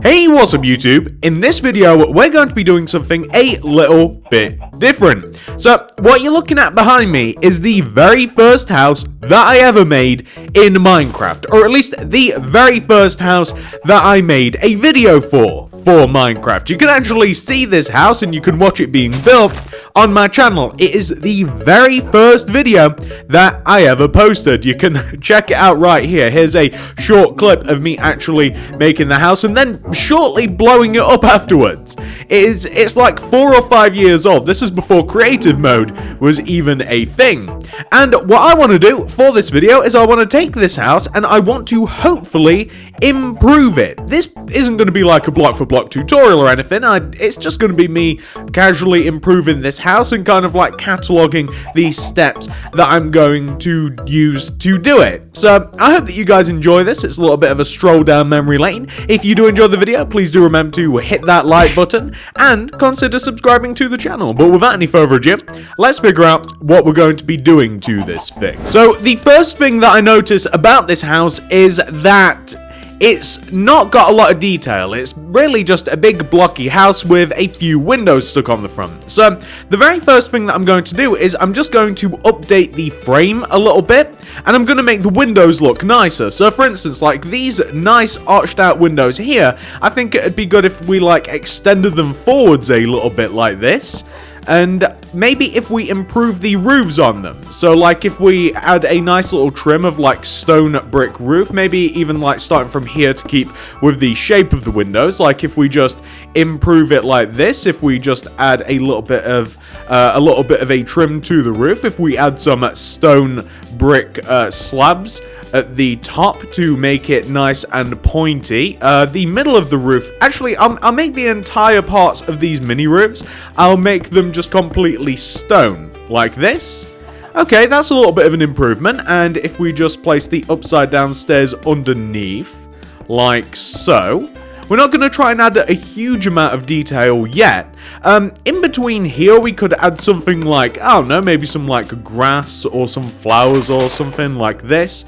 Hey, what's up YouTube? In this video, we're going to be doing something a little bit different. So, what you're looking at behind me is the very first house that I ever made in Minecraft. Or at least the very first house that I made a video for Minecraft. You can actually see this house and you can watch it being built on my channel. It is the very first video that I ever posted. You can check it out right here. Here's a short clip of me actually making the house and then shortly blowing it up afterwards. It's like 4 or 5 years old. This is before creative mode was even a thing. And what I want to do for this video is I want to take this house and I want to hopefully improve it. This isn't going to be like a block for block tutorial or anything. It's just going to be me casually improving this house and kind of like cataloging these steps that I'm going to use to do it. So I hope that you guys enjoy this. It's a little bit of a stroll down memory lane. If you do enjoy the video, please do remember to hit that like button and consider subscribing to the channel. But without any further ado, let's figure out what we're going to be doing to this thing. So the first thing that I notice about this house is that it's not got a lot of detail. It's really just a big blocky house with a few windows stuck on the front. So the very first thing that I'm going to do is I'm just going to update the frame a little bit and I'm going to make the windows look nicer. So for instance, like these nice arched out windows here, I think it'd be good if we like extended them forwards a little bit like this. And maybe if we improve the roofs on them. So like if we add a nice little trim of like stone brick roof, maybe even like starting from here to keep with the shape of the windows. Like if we just improve it like this, if we just add a little bit of a trim to the roof, if we add some stone brick slabs at the top to make it nice and pointy. The middle of the roof, actually I'll make the entire parts of these mini roofs, I'll make them just completely stone, like this. Okay, that's a little bit of an improvement, and if we just place the upside down stairs underneath, like so. We're not going to try and add a huge amount of detail yet. In between here, we could add something like, I don't know, maybe some like grass or some flowers or something like this.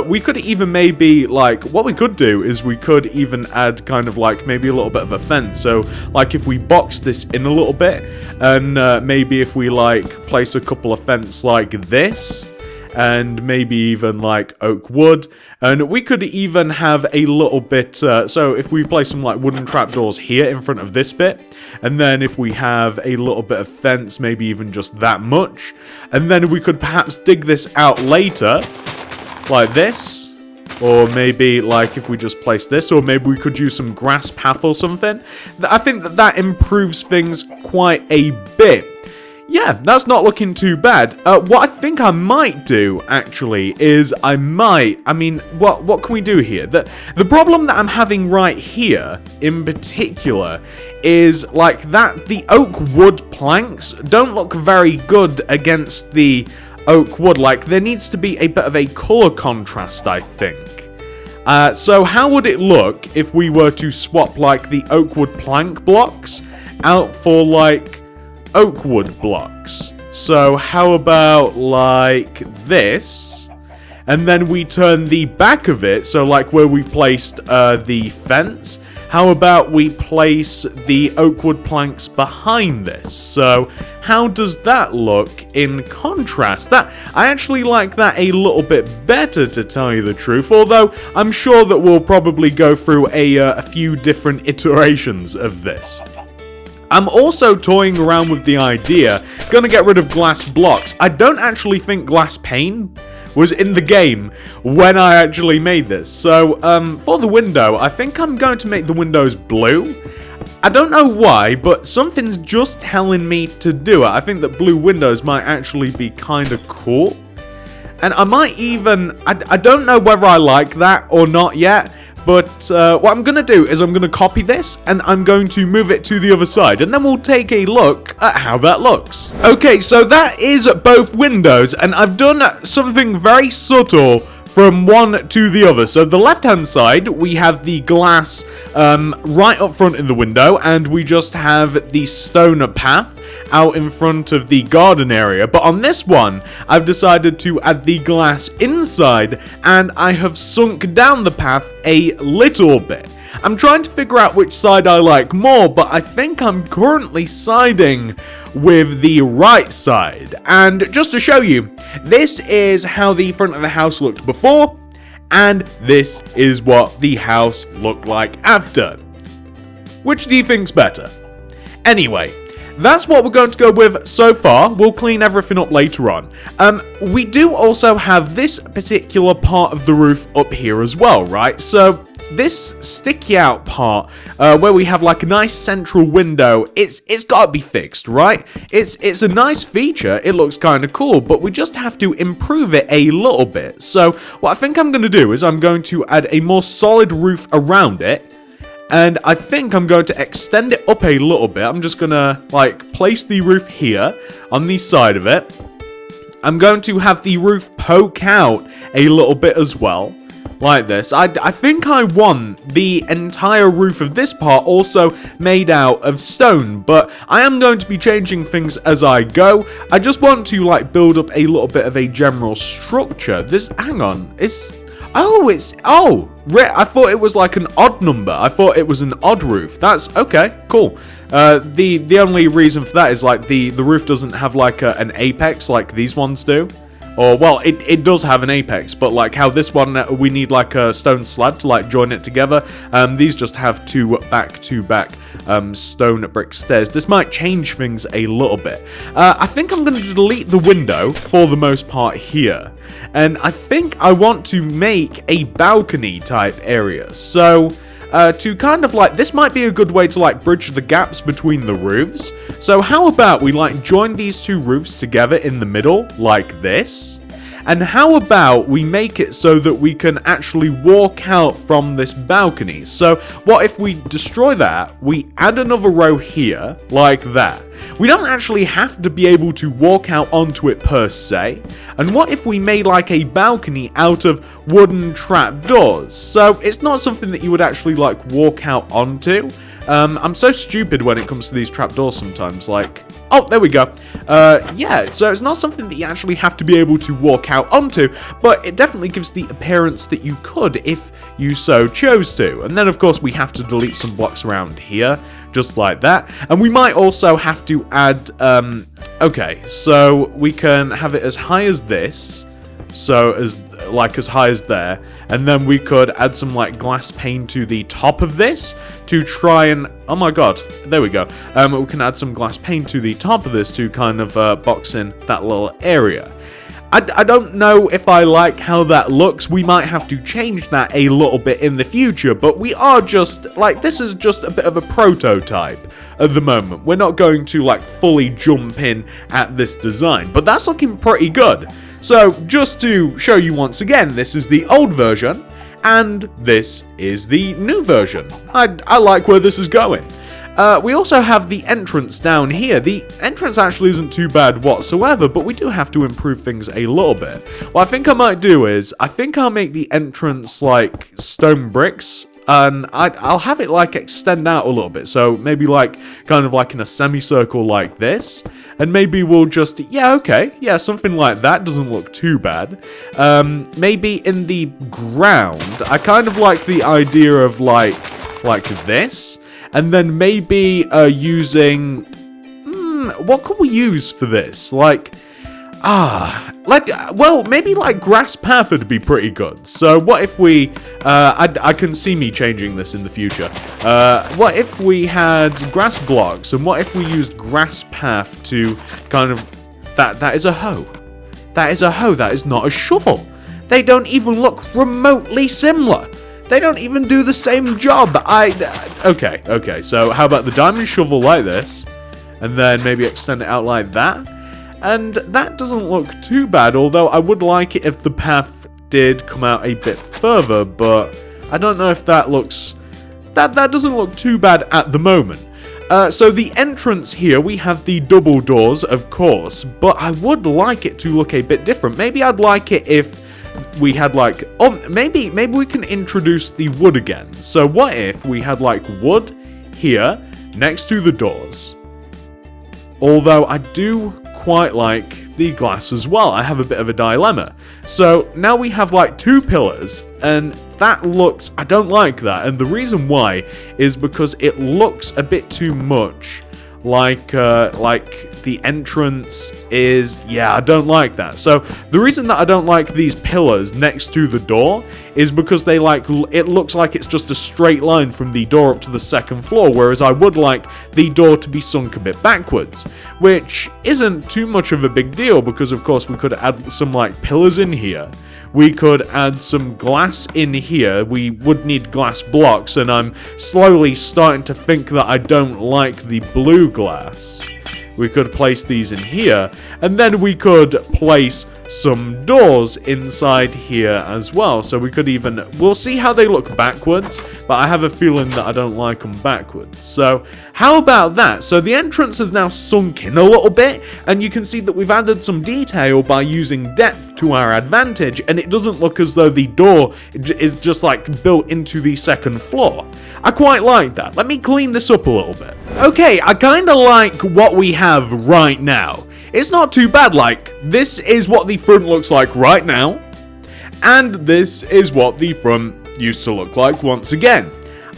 We could even maybe like, what we could do is we could even add kind of like maybe a little bit of a fence. So like if we box this in a little bit and maybe if we like place a couple of fence like this. And maybe even like oak wood, and we could even have a little bit, so if we place some like wooden trapdoors here in front of this bit, and then if we have a little bit of fence, maybe even just that much, and then we could perhaps dig this out later, like this, or maybe like if we just place this, or maybe we could use some grass path or something. I think that improves things quite a bit. Yeah, that's not looking too bad. What I think I might do, actually, is what can we do here? The problem that I'm having right here, in particular, is like that the oak wood planks don't look very good against the oak wood. Like, there needs to be a bit of a color contrast, I think. So how would it look if we were to swap, like, the oak wood plank blocks out for, like, oak wood blocks? So how about like this, and then we turn the back of it, so like where we've placed the fence, how about we place the oak wood planks behind this? So how does that look in contrast? That I actually like that a little bit better, to tell you the truth, although I'm sure that we'll probably go through a few different iterations of this. I'm also toying around with the idea, gonna get rid of glass blocks. I don't actually think glass pane was in the game when I actually made this. So, for the window, I think I'm going to make the windows blue. I don't know why, but something's just telling me to do it. I think that blue windows might actually be kind of cool. And I might even, I don't know whether I like that or not yet. But what I'm going to do is I'm going to copy this and I'm going to move it to the other side, and then we'll take a look at how that looks. Okay, so that is both windows, and I've done something very subtle from one to the other. So the left hand side, we have the glass right up front in the window, and we just have the stone path out in front of the garden area. But on this one, I've decided to add the glass inside, and I have sunk down the path a little bit. I'm trying to figure out which side I like more, but I think I'm currently siding with the right side. And just to show you, this is how the front of the house looked before, and this is what the house looked like after. Which do you think's better? Anyway, that's what we're going to go with so far. We'll clean everything up later on. We do also have this particular part of the roof up here as well, right? So this sticky out part, where we have like a nice central window, it's got to be fixed, right? It's a nice feature. It looks kind of cool, but we just have to improve it a little bit. So what I think I'm going to do is I'm going to add a more solid roof around it. And I think I'm going to extend it up a little bit. I'm just going to, like, place the roof here on the side of it. I'm going to have the roof poke out a little bit as well, like this. I think I want the entire roof of this part also made out of stone, but I am going to be changing things as I go. I just want to, like, build up a little bit of a general structure. Hang on, I thought it was like an odd number. I thought it was an odd roof. That's okay, cool. The only reason for that is like the roof doesn't have like an apex like these ones do. Or, well, it does have an apex, but like how this one, we need like a stone slab to like join it together. These just have two back-to-back stone brick stairs. This might change things a little bit. I think I'm going to delete the window for the most part here. And I think I want to make a balcony type area. So to kind of like, this might be a good way to like bridge the gaps between the roofs. So how about we like join these two roofs together in the middle like this? And how about we make it so that we can actually walk out from this balcony? So what if we destroy that, we add another row here, like that. We don't actually have to be able to walk out onto it per se. And what if we made like a balcony out of wooden trapdoors? So it's not something that you would actually like walk out onto. I'm so stupid when it comes to these trapdoors sometimes, like... Oh, there we go. Yeah, so it's not something that you actually have to be able to walk out onto, but it definitely gives the appearance that you could if you so chose to. And then, of course, we have to delete some blocks around here, just like that. And we might also have to add, okay, so we can have it as high as this. So as high as there, and then we could add some like glass pane to the top of this to try and, oh my god, there we go. We can add some glass pane to the top of this to kind of box in that little area. I don't know if I like how that looks. We might have to change that a little bit in the future, but we are just, like, this is just a bit of a prototype at the moment. We're not going to, like, fully jump in at this design, but that's looking pretty good. So, just to show you once again, this is the old version, and this is the new version. I like where this is going. We also have the entrance down here. The entrance actually isn't too bad whatsoever, but we do have to improve things a little bit. What I think I might do is, I think I'll make the entrance like stone bricks, and I'll have it like extend out a little bit. So maybe like kind of like in a semicircle like this, and maybe we'll just, yeah, okay, yeah, something like that doesn't look too bad. Maybe in the ground, I kind of like the idea of like this. And then maybe using... what could we use for this? Like... well, maybe like grass path would be pretty good. So what if we... I can see me changing this in the future. What if we had grass blocks? And what if we used grass path to kind of... That is a hoe. That is a hoe. That is not a shovel. They don't even look remotely similar. They don't even do the same job. Okay, so how about the diamond shovel like this, and then maybe extend it out like that, and that doesn't look too bad, although I would like it if the path did come out a bit further, but I don't know if that looks, that doesn't look too bad at the moment. So the entrance here, we have the double doors, of course, but I would like it to look a bit different. Maybe I'd like it if we had like, oh, maybe we can introduce the wood again. So what if we had like wood here next to the doors? Although I do quite like with the glass as well. I have a bit of a dilemma. So now we have like 2 pillars, and that looks, I don't like that, and the reason why is because it looks a bit too much like the entrance is, yeah, I don't like that. So the reason that I don't like these pillars next to the door is because they it looks like it's just a straight line from the door up to the 2nd floor, whereas I would like the door to be sunk a bit backwards, which isn't too much of a big deal because of course we could add some like pillars in here. We could add some glass in here. We would need glass blocks, and I'm slowly starting to think that I don't like the blue glass. We could place these in here, and then we could place some doors inside here as well. So we could even, we'll see how they look backwards, but I have a feeling that I don't like them backwards. So how about that? So the entrance has now sunk in a little bit, and you can see that we've added some detail by using depth to our advantage, and it doesn't look as though the door is just like built into the 2nd floor. I quite like that. Let me clean this up a little bit. Okay, I kind of like what we have right now. It's not too bad. Like, this is what the front looks like right now, and this is what the front used to look like once again.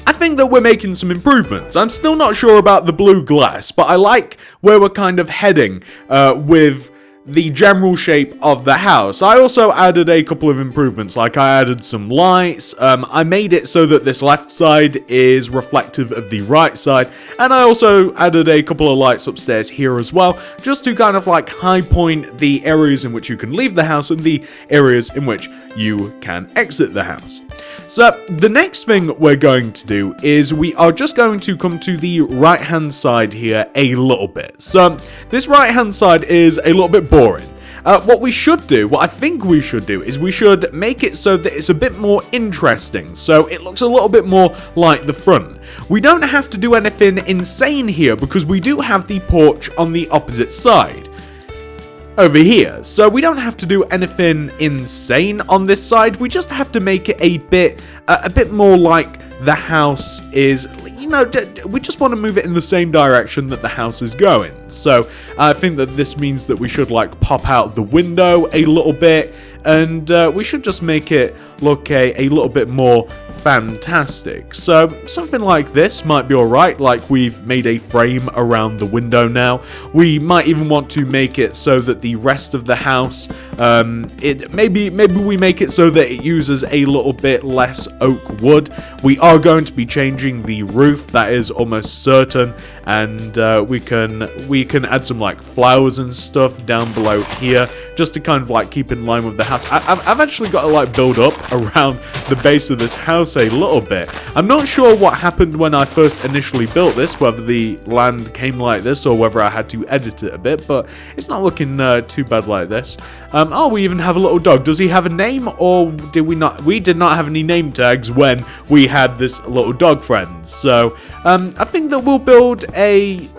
I think that we're making some improvements. I'm still not sure about the blue glass, but I like where we're kind of heading with the general shape of the house. I also added a couple of improvements, like I added some lights, I made it so that this left side is reflective of the right side, and I also added a couple of lights upstairs here as well, just to kind of like high point the areas in which you can leave the house and the areas in which you can exit the house. So the next thing we're going to do is we are just going to come to the right hand side here a little bit. So this right hand side is a little bit boring. What I think we should do is we should make it so that it's a bit more interesting, so it looks a little bit more like the front. We don't have to do anything insane here because we do have the porch on the opposite side over here, so we don't have to do anything insane on this side. We just have to make it a bit more like the house is, you know, we just want to move it in the same direction that the house is going. So I think that this means that we should like pop out the window a little bit, and we should just make it look a little bit more fantastic. So something like this might be alright, like we've made a frame around the window now. We might even want to make it so that the rest of the house, maybe we make it so that it uses a little bit less oak wood. We are going to be changing the roof, that is almost certain, and we can add some like flowers and stuff down below here, just to kind of like keep in line with the house. I've actually got to like build up around the base of this house a little bit. I'm not sure what happened when I first initially built this, whether the land came like this or whether I had to edit it a bit, but it's not looking too bad like this. Oh, we even have a little dog. Does he have a name, or did we not? We did not have any name tags when we had this little dog friend. So I think that we'll build a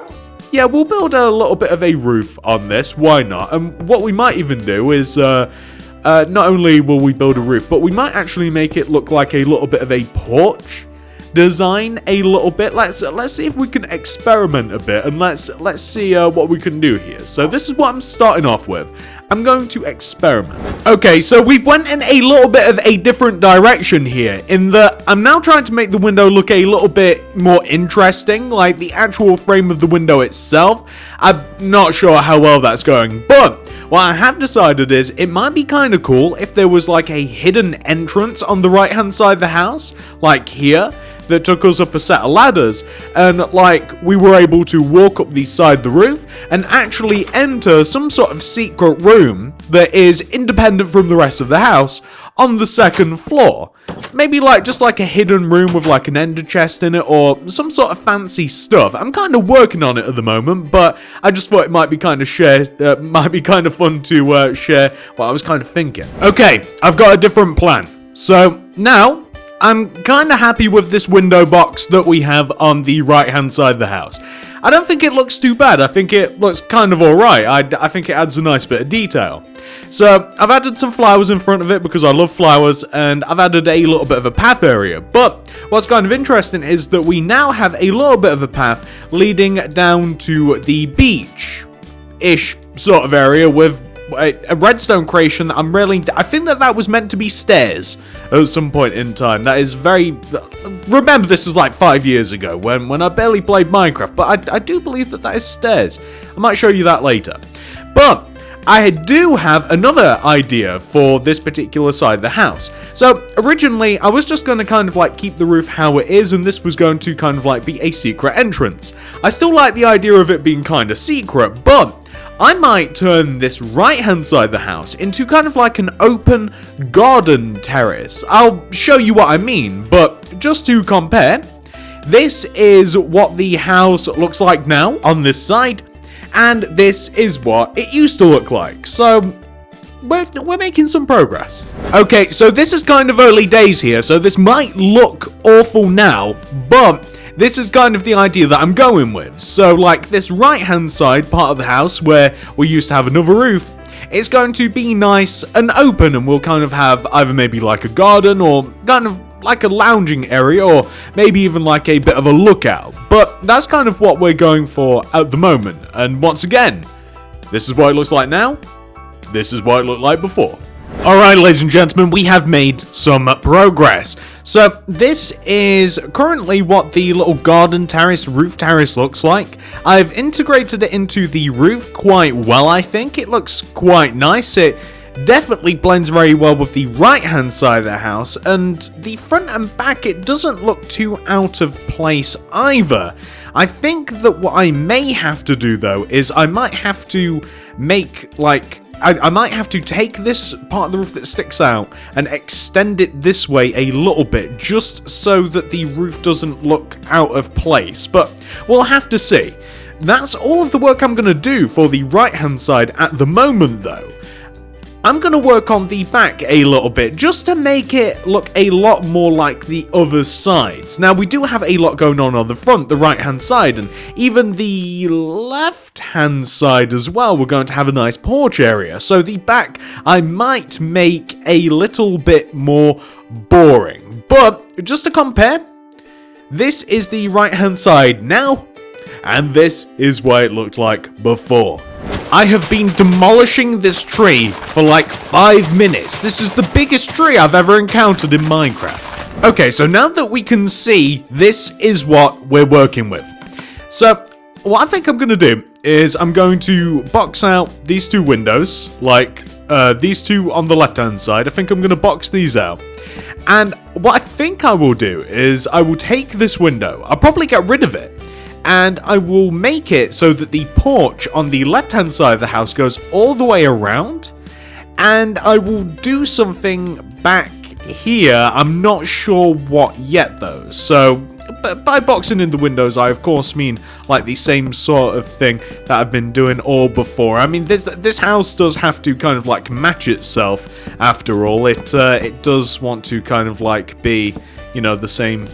little bit of a roof on this. Why not? And what we might even do is not only will we build a roof, but we might actually make it look like a little bit of a porch design a little bit. Let's see if we can experiment a bit, and let's see what we can do here. So this is what I'm starting off with. I'm going to experiment. Okay, so we've went in a little bit of a different direction here, in that I'm now trying to make the window look a little bit more interesting, like the actual frame of the window itself. I'm not sure how well that's going, but what I have decided is it might be kind of cool if there was like a hidden entrance on the right hand side of the house, like here, that took us up a set of ladders, and like we were able to walk up the side of the roof and actually enter some sort of secret room that is independent from the rest of the house on the 2nd floor. Maybe like just like a hidden room with like an ender chest in it or some sort of fancy stuff. I'm kind of working on it at the moment, but I just thought it might be kind of might be kind of fun to share what I was kind of thinking. Okay, I've got a different plan. So now I'm kind of happy with this window box that we have on the right hand side of the house. I don't think it looks too bad. I think it looks kind of alright. I think it adds a nice bit of detail. So I've added some flowers in front of it because I love flowers, and I've added a little bit of a path area. But what's kind of interesting is that we now have a little bit of a path leading down to the beach-ish sort of area with a redstone creation that I think that was meant to be stairs at some point in time. That is remember, this is like 5 years ago when I barely played Minecraft, but I do believe that is stairs. I might show you that later. But I do have another idea for this particular side of the house. So originally I was just going to kind of like keep the roof how it is, and this was going to kind of like be a secret entrance. I still like the idea of it being kind of secret, but I might turn this right hand side of the house into kind of like an open garden terrace. I'll show you what I mean, but just to compare, this is what the house looks like now on this side, and this is what it used to look like. So we're making some progress. Okay, so this is kind of early days here, so this might look awful now, but this is kind of the idea that I'm going with. So like this right hand side part of the house where we used to have another roof, it's going to be nice and open, and we'll kind of have either maybe like a garden or kind of like a lounging area, or maybe even like a bit of a lookout. But that's kind of what we're going for at the moment. And once again, this is what it looks like now. This is what it looked like before. Alright, ladies and gentlemen, we have made some progress. So this is currently what the little garden terrace, roof terrace looks like. I've integrated it into the roof quite well, I think. It looks quite nice. It definitely blends very well with the right hand side of the house, and the front and back, it doesn't look too out of place either. I think that what I may have to do though is I might have to make like I might have to take this part of the roof that sticks out and extend it this way a little bit, just so that the roof doesn't look out of place, but we'll have to see. That's all of the work I'm going to do for the right hand side at the moment though. I'm going to work on the back a little bit, just to make it look a lot more like the other sides. Now, we do have a lot going on the front, the right-hand side, and even the left-hand side as well. We're going to have a nice porch area. So the back, I might make a little bit more boring. But, just to compare, this is the right-hand side now, and this is what it looked like before. I have been demolishing this tree for like 5 minutes. This is the biggest tree I've ever encountered in Minecraft. Okay, so now that we can see, this is what we're working with. So, what I think I'm going to do is I'm going to box out these two windows, like these two on the left-hand side. I think I'm going to box these out. And what I think I will do is I will take this window. I'll probably get rid of it. And I will make it so that the porch on the left-hand side of the house goes all the way around. And I will do something back here. I'm not sure what yet, though. So, by boxing in the windows, I of course mean like the same sort of thing that I've been doing all before. I mean, this house does have to kind of like match itself. After all, it does want to kind of like be, you know, the same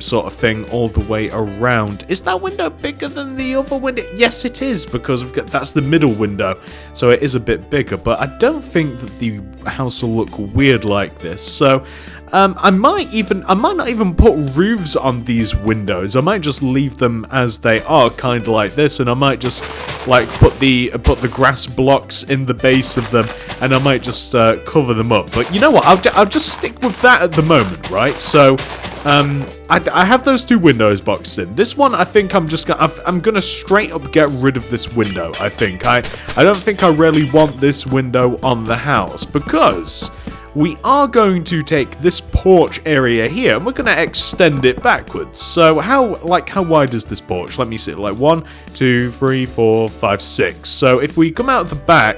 sort of thing all the way around. Is that window bigger than the other window? Yes, it is, because that's the middle window, so it is a bit bigger. But I don't think that the house will look weird like this. So I might not even put roofs on these windows. I might just leave them as they are, kind of like this, and I might just like put the grass blocks in the base of them, and I might just cover them up. But you know what? I'll just stick with that at the moment, right? So I have those two windows boxed in. This one, I think I'm gonna straight up get rid of this window. I think I don't think I really want this window on the house, because we are going to take this porch area here and we're going to extend it backwards. So how wide is this porch? Let me see, like 1, 2, 3, 4, 5, 6. So if we come out the back,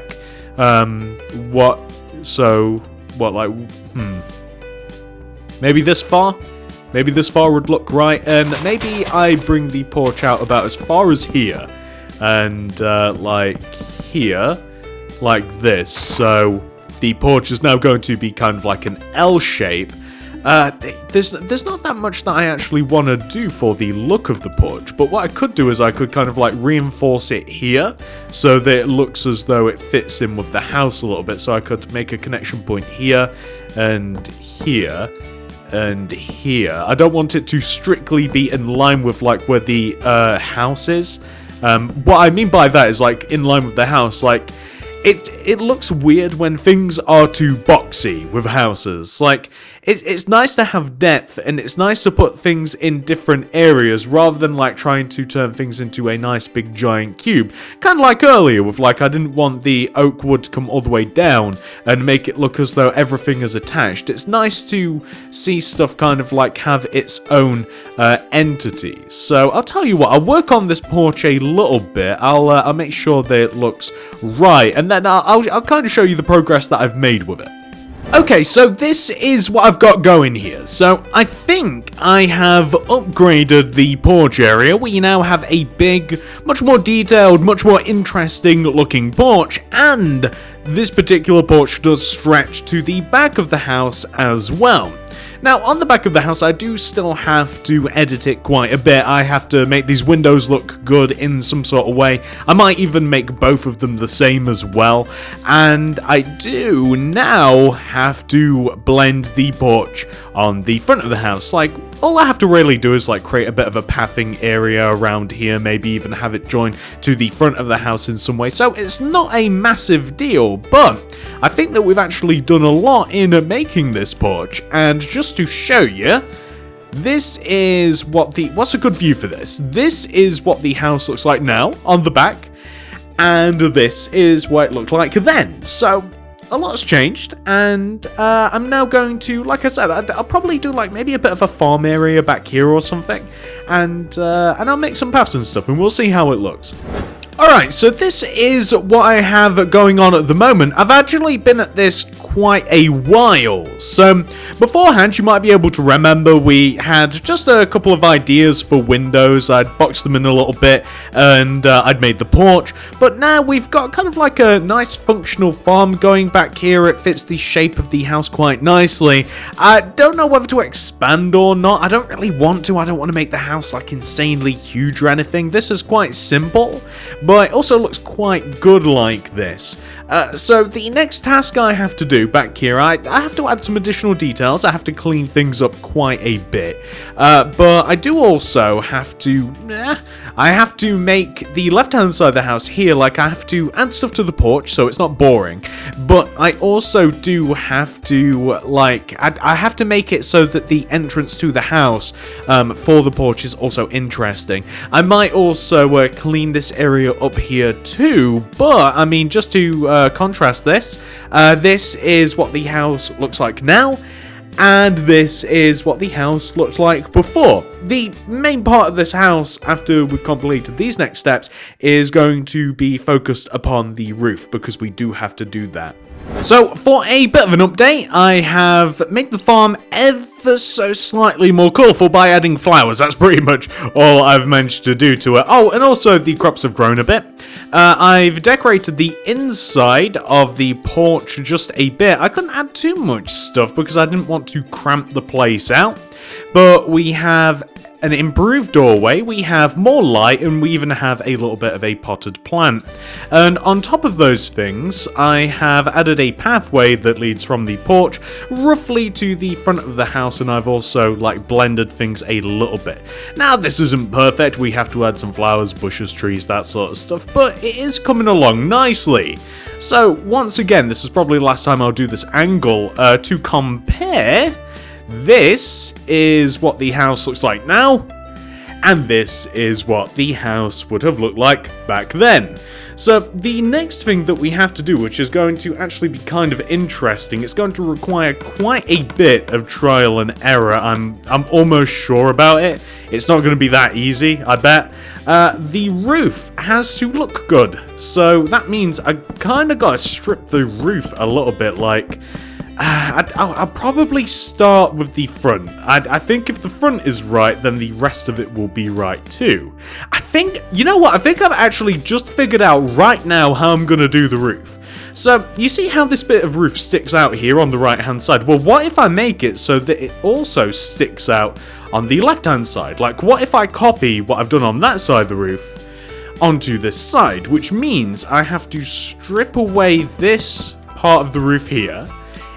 maybe this far? Maybe this far would look right, and maybe I bring the porch out about as far as here, and like here, like this. So the porch is now going to be kind of like an L shape. There's not that much that I actually want to do for the look of the porch, but what I could do is I could kind of like reinforce it here so that it looks as though it fits in with the house a little bit. So I could make a connection point here and here and here. I don't want it to strictly be in line with like where the house is. What I mean by that is like in line with the house, like it looks weird when things are too boxy with houses. Like, it's nice to have depth, and it's nice to put things in different areas rather than like trying to turn things into a nice big giant cube. Kind of like earlier with like I didn't want the oak wood to come all the way down and make it look as though everything is attached. It's nice to see stuff kind of like have its own entity. So I'll tell you what, I'll work on this porch a little bit. I'll make sure that it looks right, and then I'll kind of show you the progress that I've made with it. Okay, so this is what I've got going here. So I think I have upgraded the porch area. We now have a big, much more detailed, much more interesting looking porch, and this particular porch does stretch to the back of the house as well. Now, on the back of the house, I do still have to edit it quite a bit. I have to make these windows look good in some sort of way. I might even make both of them the same as well. And I do now have to blend the porch on the front of the house. Like, all I have to really do is like create a bit of a pathing area around here, maybe even have it join to the front of the house in some way. So it's not a massive deal, but I think that we've actually done a lot in making this porch. And just to show you, this is what what's a good view for this? This is what the house looks like now on the back, and this is what it looked like then. So a lot's changed, and I'm now going to, like I said, I'll probably do like maybe a bit of a farm area back here or something, and I'll make some paths and stuff, and we'll see how it looks. Alright, so this is what I have going on at the moment. I've actually been at this quite a while. So beforehand, you might be able to remember we had just a couple of ideas for windows. I'd boxed them in a little bit, and I'd made the porch. But now we've got kind of like a nice functional farm going back here. It fits the shape of the house quite nicely. I don't know whether to expand or not. I don't really want to. I don't want to make the house like insanely huge or anything. This is quite simple, but it also looks quite good like this. So the next task I have to do back here, I have to add some additional details. I have to clean things up quite a bit. But I do also have to... I have to make the left-hand side of the house here, like I have to add stuff to the porch so it's not boring. But I also do have to, like, I have to make it so that the entrance to the house for the porch is also interesting. I might also clean this area up here too, but, I mean, just to contrast this, this is what the house looks like now, and this is what the house looked like before. The main part of this house, after we've completed these next steps, is going to be focused upon the roof, because we do have to do that. So, for a bit of an update, I have made the farm ever so slightly more colourful by adding flowers. That's pretty much all I've managed to do to it. Oh, and also the crops have grown a bit. I've decorated the inside of the porch just a bit. I couldn't add too much stuff because I didn't want to cramp the place out. But we have an improved doorway, we have more light, and we even have a little bit of a potted plant. And on top of those things, I have added a pathway that leads from the porch roughly to the front of the house, and I've also like blended things a little bit. Now this isn't perfect, we have to add some flowers, bushes, trees, that sort of stuff, but it is coming along nicely. So once again, this is probably the last time I'll do this angle to compare. This is what the house looks like now, and this is what the house would have looked like back then. So the next thing that we have to do, which is going to actually be kind of interesting, it's going to require quite a bit of trial and error. I'm almost sure about it. It's not going to be that easy, I bet. The roof has to look good, so that means I kind of got to strip the roof a little bit, like... I'll probably start with the front. I think if the front is right, then the rest of it will be right too. I think, you know what, I think I've actually just figured out right now how I'm going to do the roof. So, you see how this bit of roof sticks out here on the right hand side? Well, what if I make it so that it also sticks out on the left hand side? Like, what if I copy what I've done on that side of the roof onto this side? Which means I have to strip away this part of the roof here.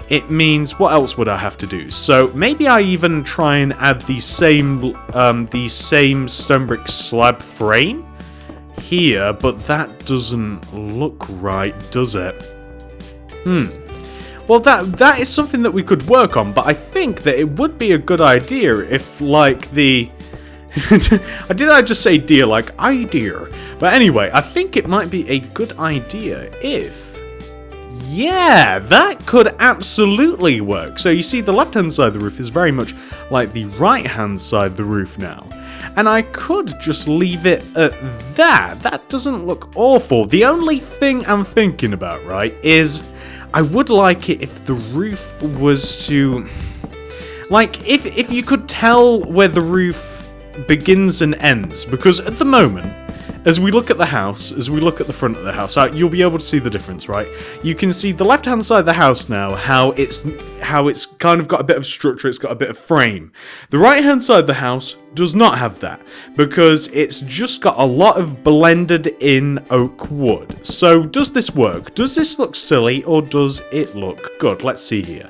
It means, what else would I have to do? So maybe I even try and add the same stone brick slab frame here, but that doesn't look right, does it? Well, that is something that we could work on, but I think that it would be a good idea if, like, the... Did I just say deer like idea? But anyway, I think it might be a good idea if... Yeah, that could absolutely work. So you see, the left-hand side of the roof is very much like the right-hand side of the roof now. And I could just leave it at that. That doesn't look awful. The only thing I'm thinking about, right, is I would like it if the roof was to... Like, if you could tell where the roof begins and ends. Because at the moment, as we look at the house, as we look at the front of the house, you'll be able to see the difference, right? You can see the left-hand side of the house now, how it's kind of got a bit of structure, it's got a bit of frame. The right-hand side of the house does not have that, because it's just got a lot of blended in oak wood. So does this work? Does this look silly, or does it look good? Let's see here.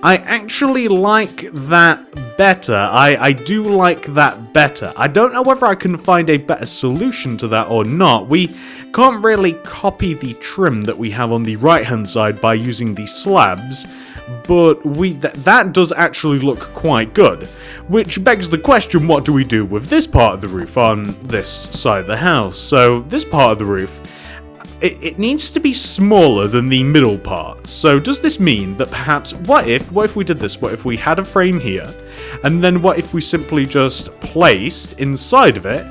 I actually like that better. I do like that better. I don't know whether I can find a better solution to that or not. We can't really copy the trim that we have on the right hand side by using the slabs, but that does actually look quite good. Which begs the question, what do we do with this part of the roof on this side of the house? So this part of the roof, it needs to be smaller than the middle part. So does this mean that perhaps, what if we did this? What if we had a frame here, and then what if we simply just placed inside of it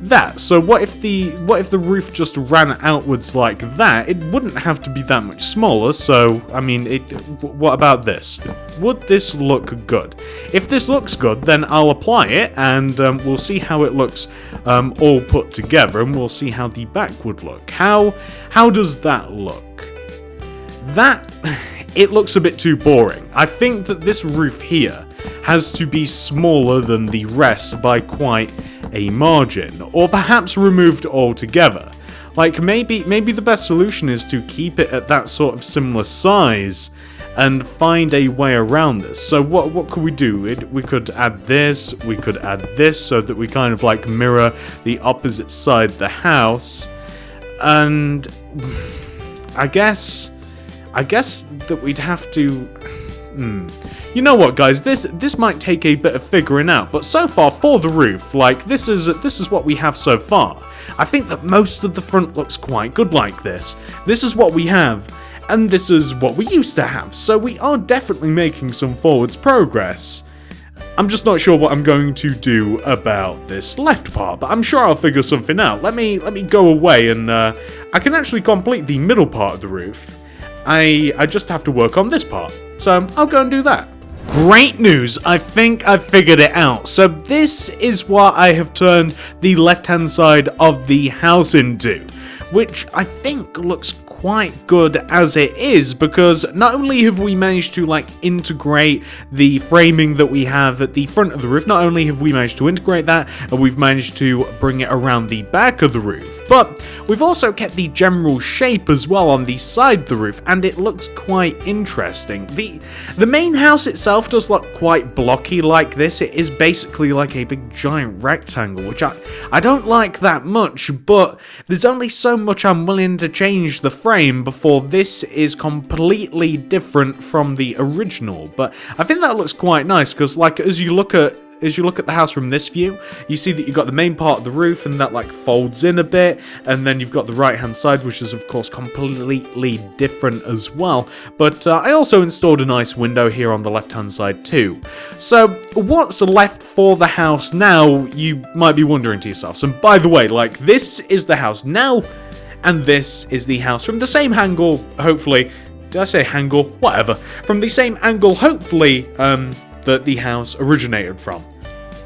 that? So what if the roof just ran outwards like that? It wouldn't have to be that much smaller. So I mean, what about this? Would this look good? If this looks good, then I'll apply it, and we'll see how it looks all put together, and we'll see how the back would look. How does that look? It looks a bit too boring. I think that this roof here has to be smaller than the rest by quite a margin, or perhaps removed altogether. Like, maybe the best solution is to keep it at that sort of similar size and find a way around this. So what could we do? We could add this, we could add this, so that we kind of like mirror the opposite side of the house. And I guess that we'd have to... You know what, guys? This might take a bit of figuring out, but so far for the roof, like, this is what we have so far. I think that most of the front looks quite good like this. This is what we have, and this is what we used to have. So we are definitely making some forwards progress. I'm just not sure what I'm going to do about this left part, but I'm sure I'll figure something out. Let me go away, and I can actually complete the middle part of the roof. I just have to work on this part, so I'll go and do that. Great news, I think I've figured it out. So this is what I have turned the left-hand side of the house into, which I think looks quite good as it is, because not only have we managed to like integrate the framing that we have at the front of the roof, not only have we managed to integrate that, and we've managed to bring it around the back of the roof, but we've also kept the general shape as well on the side of the roof, and it looks quite interesting. The main house itself does look quite blocky like this. It is basically like a big giant rectangle, which I don't like that much, but there's only so much I'm willing to change the frame before this is completely different from the original. But I think that looks quite nice, because like as you look at the house from this view, you see that you've got the main part of the roof, and that like folds in a bit, and then you've got the right hand side, which is of course completely different as well. But I also installed a nice window here on the left hand side too. So what's left for the house now, you might be wondering to yourselves. And by the way, like, this is the house now, and this is the house from the same angle, hopefully. Did I say angle? Whatever. From the same angle, hopefully, that the house originated from.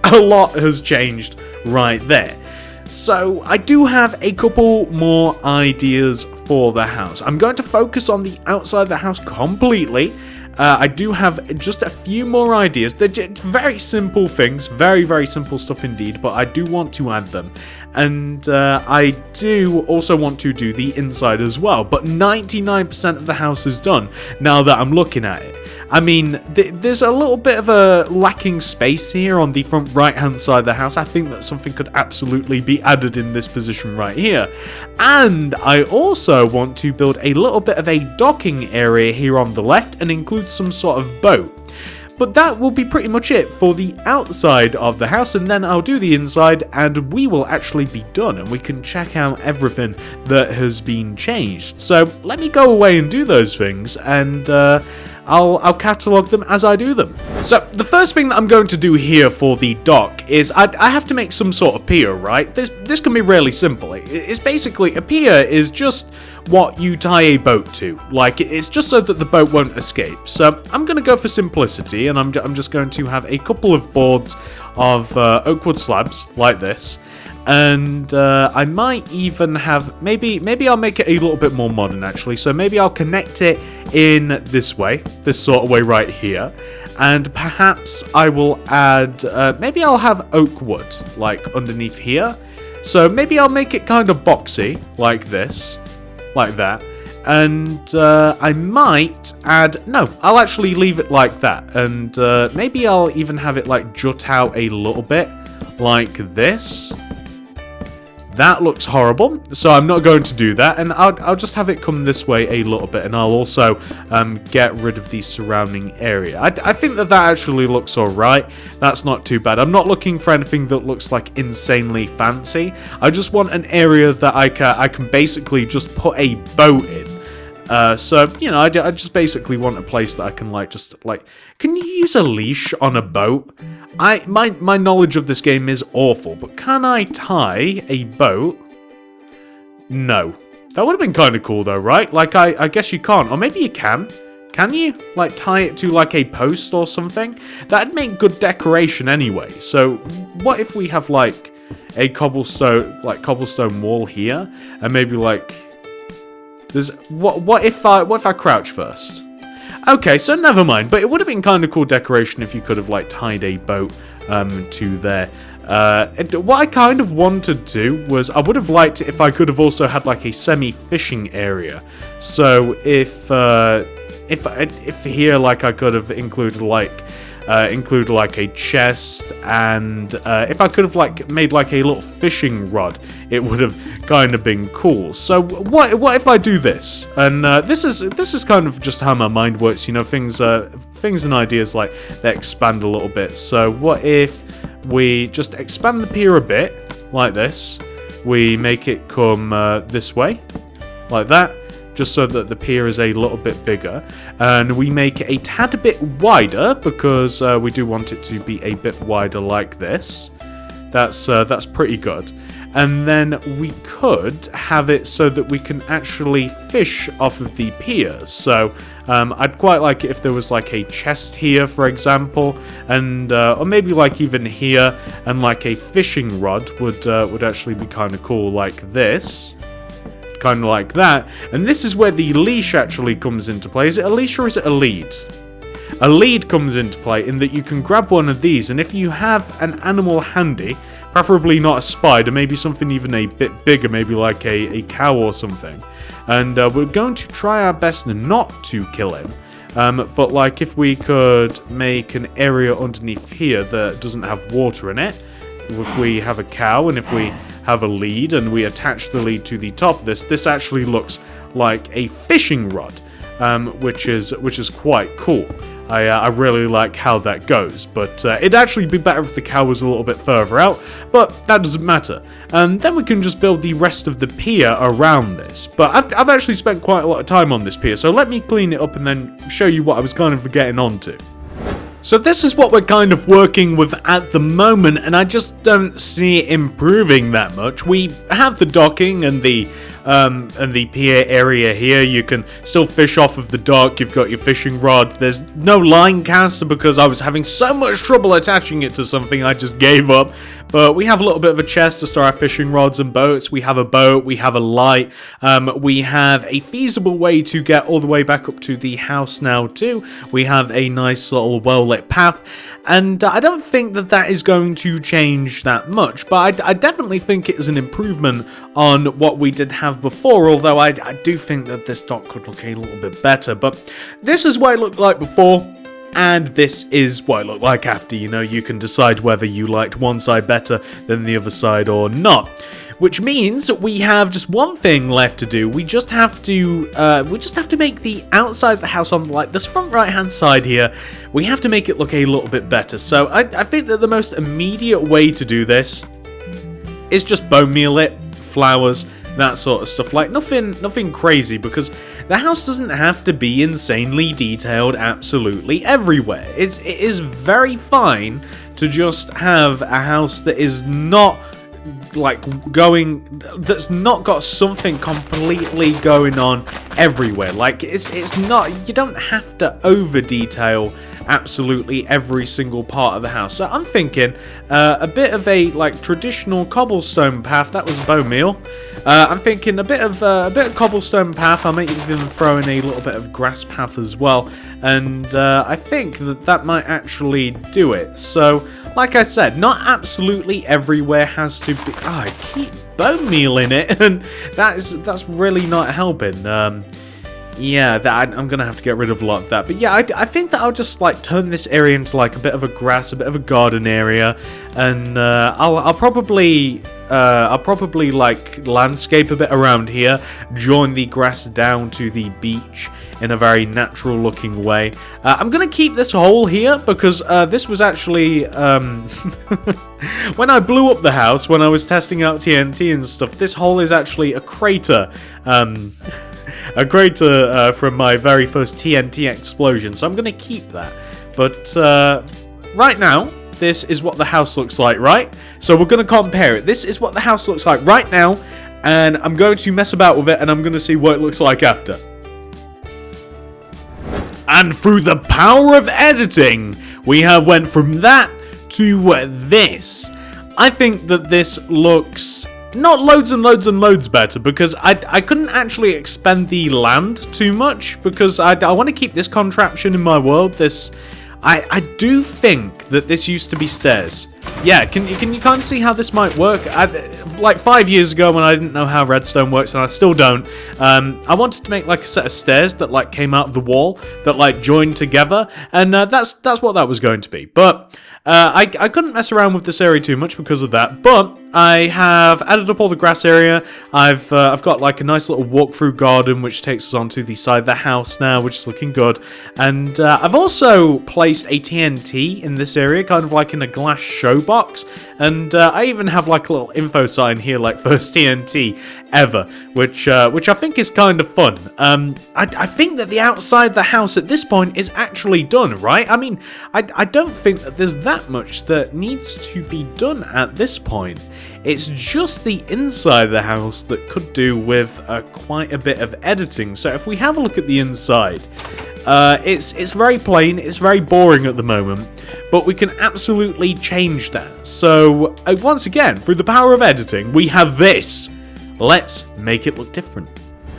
A lot has changed right there. So I do have a couple more ideas for the house. I'm going to focus on the outside of the house completely. I do have just a few more ideas. They're just very simple things, very simple stuff indeed, but I do want to add them. And I do also want to do the inside as well, but 99% of the house is done now that I'm looking at it. I mean, there's a little bit of a lacking space here on the front right-hand side of the house. I think that something could absolutely be added in this position right here. And I also want to build a little bit of a docking area here on the left and include some sort of boat. But that will be pretty much it for the outside of the house, and then I'll do the inside and we will actually be done and we can check out everything that has been changed. So let me go away and do those things, and I'll catalogue them as I do them. So the first thing that I'm going to do here for the dock is I have to make some sort of pier, right? This can be really simple. It's basically, a pier is just what you tie a boat to. Like, it's just so that the boat won't escape. So I'm going to go for simplicity, and I'm just going to have a couple of boards of oak wood slabs like this. And I might even have, maybe I'll make it a little bit more modern actually. So maybe I'll connect it in this way, this sort of way right here. And perhaps I will add, maybe I'll have oak wood like underneath here. So maybe I'll make it kind of boxy like this, like that. And I might add, no, I'll actually leave it like that. And maybe I'll even have it like jut out a little bit like this. That looks horrible, so I'm not going to do that, and I'll just have it come this way a little bit, and I'll also get rid of the surrounding area. I think that actually looks alright. That's not too bad. I'm not looking for anything that looks like insanely fancy. I just want an area that I can basically just put a boat in. So, you know, I just basically want a place that I can can you use a leash on a boat? My knowledge of this game is awful, but can I tie a boat? No. That would have been kind of cool though, right? Like, I guess you can't, or maybe you can. Can you? Like, tie it to like a post or something? That'd make good decoration anyway. So, what if we have like a cobblestone wall here, and maybe like what if I crouch first? Okay, so never mind, but it would have been kind of cool decoration if you could have like tied a boat to there. What I kind of wanted to was, I would have liked it if I could have also had like a semi-fishing area. So if here like I could have included like a chest, and if I could have like made like a little fishing rod, it would have kind of been cool. So what if I do this? And this is kind of just how my mind works, you know, things and ideas like they expand a little bit. So what if we just expand the pier a bit like this? We make it come this way like that, just so that the pier is a little bit bigger, and we make it a tad bit wider because we do want it to be a bit wider like this. That's pretty good. And then we could have it so that we can actually fish off of the pier. So I'd quite like it if there was like a chest here, for example, and or maybe like even here, and like a fishing rod would actually be kind of cool, like this. Kind of like that. And this is where the leash actually comes into play. Is it a leash or is it a lead? A lead comes into play in that you can grab one of these, and if you have an animal handy, preferably not a spider, maybe something even a bit bigger, maybe like a cow or something, and we're going to try our best not to kill him. But like if we could make an area underneath here that doesn't have water in it, if we have a cow and if we have a lead and we attach the lead to the top of this actually looks like a fishing rod, which is quite cool. I really like how that goes, but it'd actually be better if the cow was a little bit further out, but that doesn't matter. And then we can just build the rest of the pier around this. But I've actually spent quite a lot of time on this pier, so let me clean it up and then show you what I was kind of getting onto. So this is what we're kind of working with at the moment, and I just don't see it improving that much. We have the docking and the pier area here. You can still fish off of the dock. You've got your fishing rod. There's no line caster because I was having so much trouble attaching it to something, I just gave up. But we have a little bit of a chest to store our fishing rods and boats. We have a boat. We have a light. We have a feasible way to get all the way back up to the house now too. We have a nice little well-lit path. And I don't think that is going to change that much. But I definitely think it is an improvement on what we did have before. Although I do think that this dock could look a little bit better. But this is what it looked like before. and this is what it looked like after. You know, you can decide whether you liked one side better than the other side or not. Which means we have just one thing left to do. We just have to make the outside of the house on like this front right hand side here. We have to make it look a little bit better. So I think that the most immediate way to do this is just bone meal it, flowers, that sort of stuff. Like nothing crazy, because the house doesn't have to be insanely detailed absolutely everywhere. It is very fine to just have a house that is not that's not got something completely going on everywhere. Like it's not, you don't have to over detail absolutely every single part of the house. So I'm thinking a bit of a like traditional cobblestone path. That was bone meal. I'm thinking a bit of cobblestone path. I might even throw in a little bit of grass path as well, and I think that might actually do it. So like I said, not absolutely everywhere has to be. I keep bone meal in it, and that's really not helping. Yeah, I'm gonna have to get rid of a lot of that. But yeah, I think that I'll just like turn this area into like a bit of a grass, a bit of a garden area, and I'll probably like landscape a bit around here, join the grass down to the beach in a very natural looking way. I'm gonna keep this hole here because this was actually when I blew up the house, when I was testing out TNT and stuff, this hole is actually a crater. A crater from my very first TNT explosion, so I'm going to keep that. But right now, this is what the house looks like, right? So we're going to compare it. This is what the house looks like right now, and I'm going to mess about with it, and I'm going to see what it looks like after. And through the power of editing, we have went from that to this. I think that this looks not loads and loads and loads better, because I couldn't actually expend the land too much, because I want to keep this contraption in my world. I do think that this used to be stairs. Yeah, can you kind of see how this might work? Like 5 years ago when I didn't know how redstone works, and I still don't, I wanted to make like a set of stairs that like came out of the wall that like joined together, and that's what that was going to be. But I couldn't mess around with this area too much because of that, but I have added up all the grass area. I've got like a nice little walk-through garden which takes us onto the side of the house now, which is looking good. And I've also placed a TNT in this area, kind of like in a glass show box. And I even have like a little info sign here, like first TNT ever, which I think is kind of fun. I think that the outside of the house at this point is actually done, right? I mean, I don't think that there's that much that needs to be done at this point. It's just the inside of the house that could do with quite a bit of editing. So if we have a look at the inside, it's very plain, it's very boring at the moment, but we can absolutely change that. So once again, through the power of editing, we have this. Let's make it look different.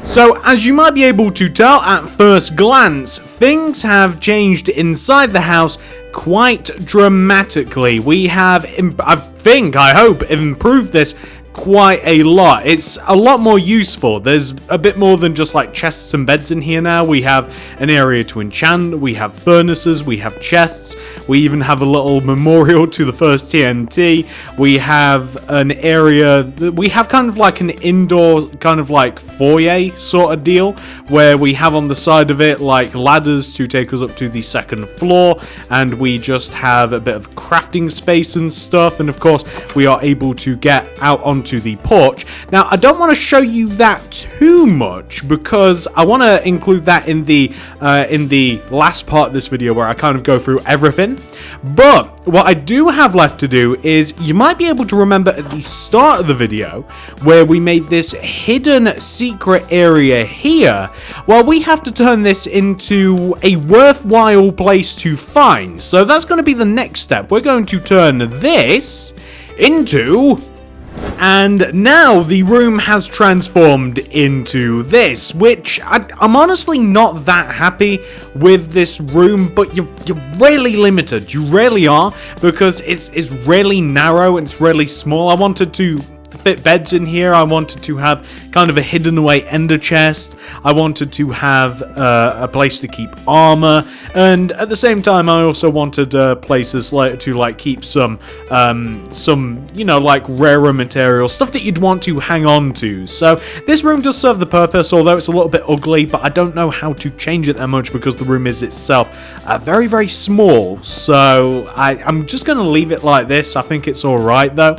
So, as you might be able to tell at first glance, things have changed inside the house quite dramatically. We have, I hope, improved this quite a lot. It's a lot more useful. There's a bit more than just like chests and beds in here now. We have an area to enchant, we have furnaces, we have chests, we even have a little memorial to the first TNT. We have an area, we have kind of like an indoor kind of like foyer sort of deal, where we have on the side of it like ladders to take us up to the second floor, and we just have a bit of crafting space and stuff, and of course we are able to get out onto the porch. Now, I don't want to show you that too much because I want to include that in the last part of this video where I kind of go through everything. But what I do have left to do is, you might be able to remember at the start of the video where we made this hidden secret area here. Well, we have to turn this into a worthwhile place to find. So that's going to be the next step. We're going to turn this into... And now the room has transformed into this, which I'm honestly not that happy with this room, but you're really limited. You really are, because it's really narrow and it's really small. I wanted to fit beds in here. I wanted to have kind of a hidden away ender chest. I wanted to have a place to keep armor, and at the same time I also wanted places to keep some like rarer materials, stuff that you'd want to hang on to. So this room does serve the purpose, although it's a little bit ugly, but I don't know how to change it that much because the room is itself very, very small. So I'm just going to leave it like this. I think it's alright though.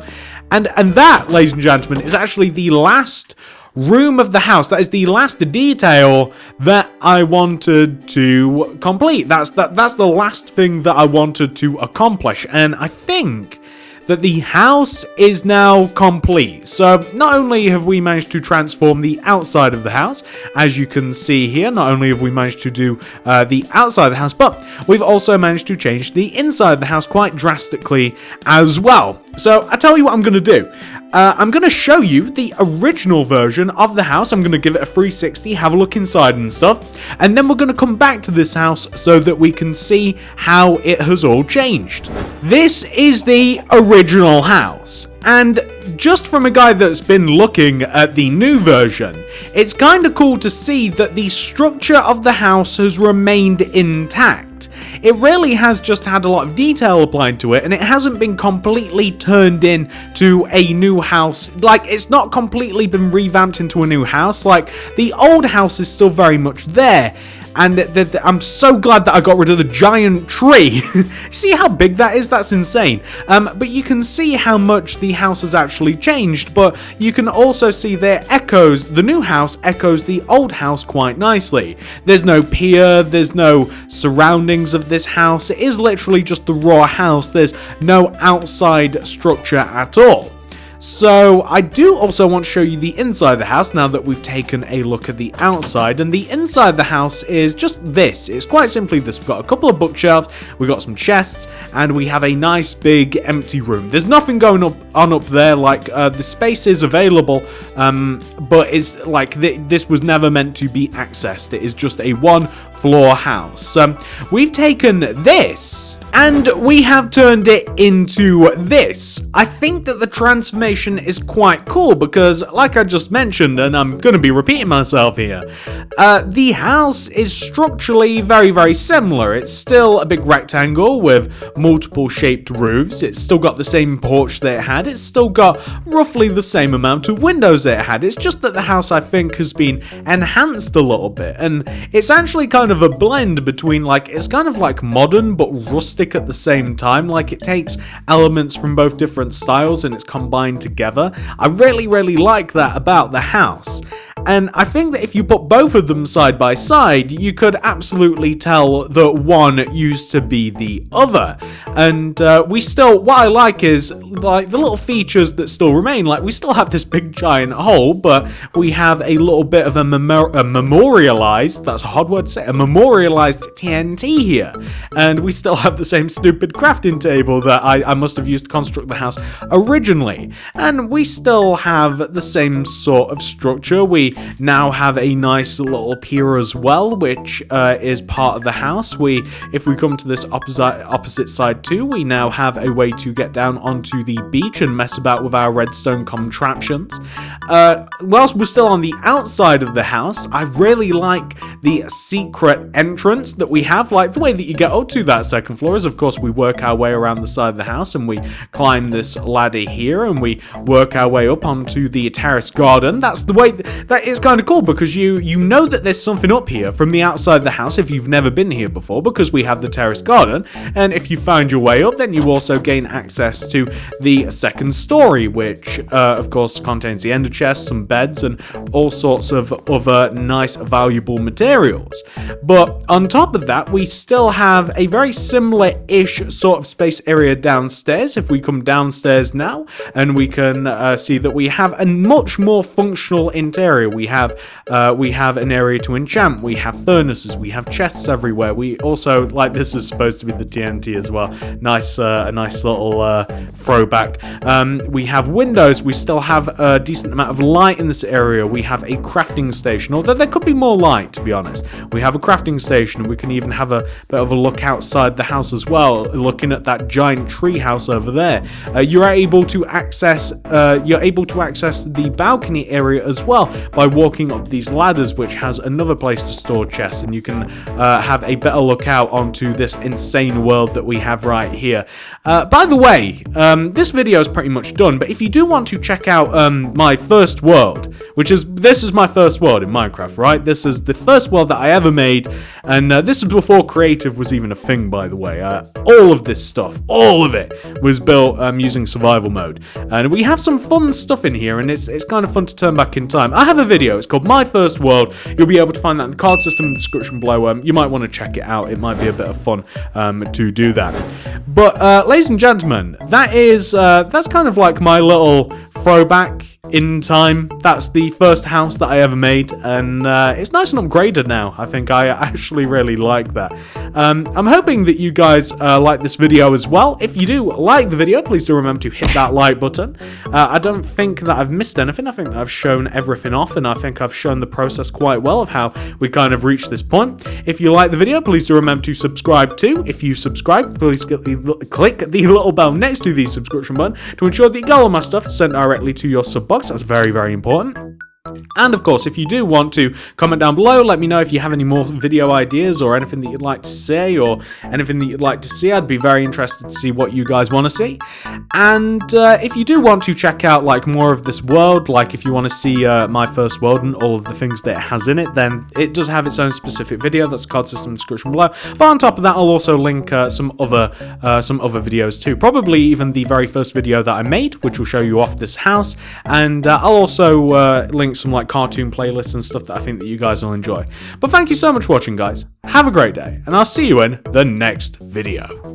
And that, ladies and gentlemen, is actually the last room of the house. That is the last detail that I wanted to complete. That's the last thing that I wanted to accomplish, and I think that the house is now complete. So not only have we managed to transform the outside of the house, as you can see here, not only have we managed to do the outside of the house, but we've also managed to change the inside of the house quite drastically as well. So I tell you what I'm going to do. I'm going to show you the original version of the house. I'm going to give it a 360, have a look inside and stuff, and then we're going to come back to this house so that we can see how it has all changed. This is the original house, and just from a guy that's been looking at the new version, it's kind of cool to see that the structure of the house has remained intact. It really has just had a lot of detail applied to it, and it hasn't been completely turned into a new house. Like, it's not completely been revamped into a new house. Like, the old house is still very much there. And I'm so glad that I got rid of the giant tree. See how big that is? That's insane. But you can see how much the house has actually changed, but you can also see the new house echoes the old house quite nicely. There's no pier, there's no surroundings of this house. It is literally just the raw house. There's no outside structure at all. So I do also want to show you the inside of the house now that we've taken a look at the outside, and the inside of the house is just this. It's quite simply this. We've got a couple of bookshelves, we've got some chests, and we have a nice big empty room. There's nothing going on up there. Like, the space is available, but it's like this was never meant to be accessed. It is just a one floor house. We've taken this and we have turned it into this. I think that the transformation is quite cool because, like I just mentioned, and I'm going to be repeating myself here, the house is structurally very, very similar. It's still a big rectangle with multiple shaped roofs. It's still got the same porch that it had. It's still got roughly the same amount of windows that it had. It's just that the house, I think, has been enhanced a little bit, and it's actually kind of a blend between, like, it's kind of like modern but rustic at the same time. Like, it takes elements from both different styles and it's combined together. I really, really like that about the house. And I think that if you put both of them side by side, you could absolutely tell that one used to be the other. And what I like is, like, the little features that still remain. Like, we still have this big giant hole, but we have a little bit of a memorialized, that's a hard word to say, a memorialized TNT here. And we still have the same stupid crafting table that I must have used to construct the house originally. And we still have the same sort of structure. We now have a nice little pier as well, which is part of the house. If we come to this opposite side too, we now have a way to get down onto the beach and mess about with our redstone contraptions. Whilst we're still on the outside of the house, I really like the secret entrance that we have. Like, the way that you get up to that second floor is, of course, we work our way around the side of the house and we climb this ladder here and we work our way up onto the terrace garden. That's the way that is kind of cool, because you know that there's something up here from the outside of the house if you've never been here before, because we have the terrace garden. And if you find your way up, then you also gain access to the second story, which of course contains the ender chest, some beds, and all sorts of other nice valuable materials. But on top of that, we still have a very similar-ish sort of space area downstairs. If we come downstairs now, and we can see that we have a much more functional interior. We have an area to enchant. We have furnaces. We have chests everywhere. We also, like, this is supposed to be the TNT as well. Nice, a nice little throwback. We have windows. We still have a decent amount of light in this area. We have a crafting station, although there could be more light, to be honest. We have a crafting station. We can even have a bit of a look outside the house as well, looking at that giant tree house over there. You're able to access the balcony area as well by walking up these ladders, which has another place to store chests, and you can have a better look out onto this insane world that we have right here. By the way, this video is pretty much done, but if you do want to check out my first world, this is my first world in Minecraft, right? This is the first world that I ever made, and this is before creative was even a thing, by the way. All of this stuff, all of it, was built using survival mode, and we have some fun stuff in here, and it's kind of fun to turn back in time. I have a video, it's called My First World. You'll be able to find that in the card system in the description below. You might want to check it out. It might be a bit of fun to do that. But ladies and gentlemen, that's kind of like my little throwback in time. That's the first house that I ever made, and it's nice and upgraded now. I think I actually really like that. I'm hoping that you guys like this video as well. If you do like the video, please do remember to hit that like button. I don't think that I've missed anything. I think that I've shown everything off, and I think I've shown the process quite well of how we kind of reached this point. If you like the video, please do remember to subscribe too. If you subscribe, please click the little bell next to the subscription button to ensure that you get all my stuff sent directly to your sub box. That's very, very important. And of course, if you do want to comment down below, let me know if you have any more video ideas or anything that you'd like to say or anything that you'd like to see. I'd be very interested to see what you guys want to see. And if you do want to check out like more of this world, like if you want to see my first world and all of the things that it has in it, then it does have its own specific video. That's the card system description below. But on top of that, I'll also link some other videos too. Probably even the very first video that I made, which will show you off this house. And I'll also link some like cartoon playlists and stuff that I think that you guys will enjoy. But thank you so much for watching, guys. Have a great day, and I'll see you in the next video.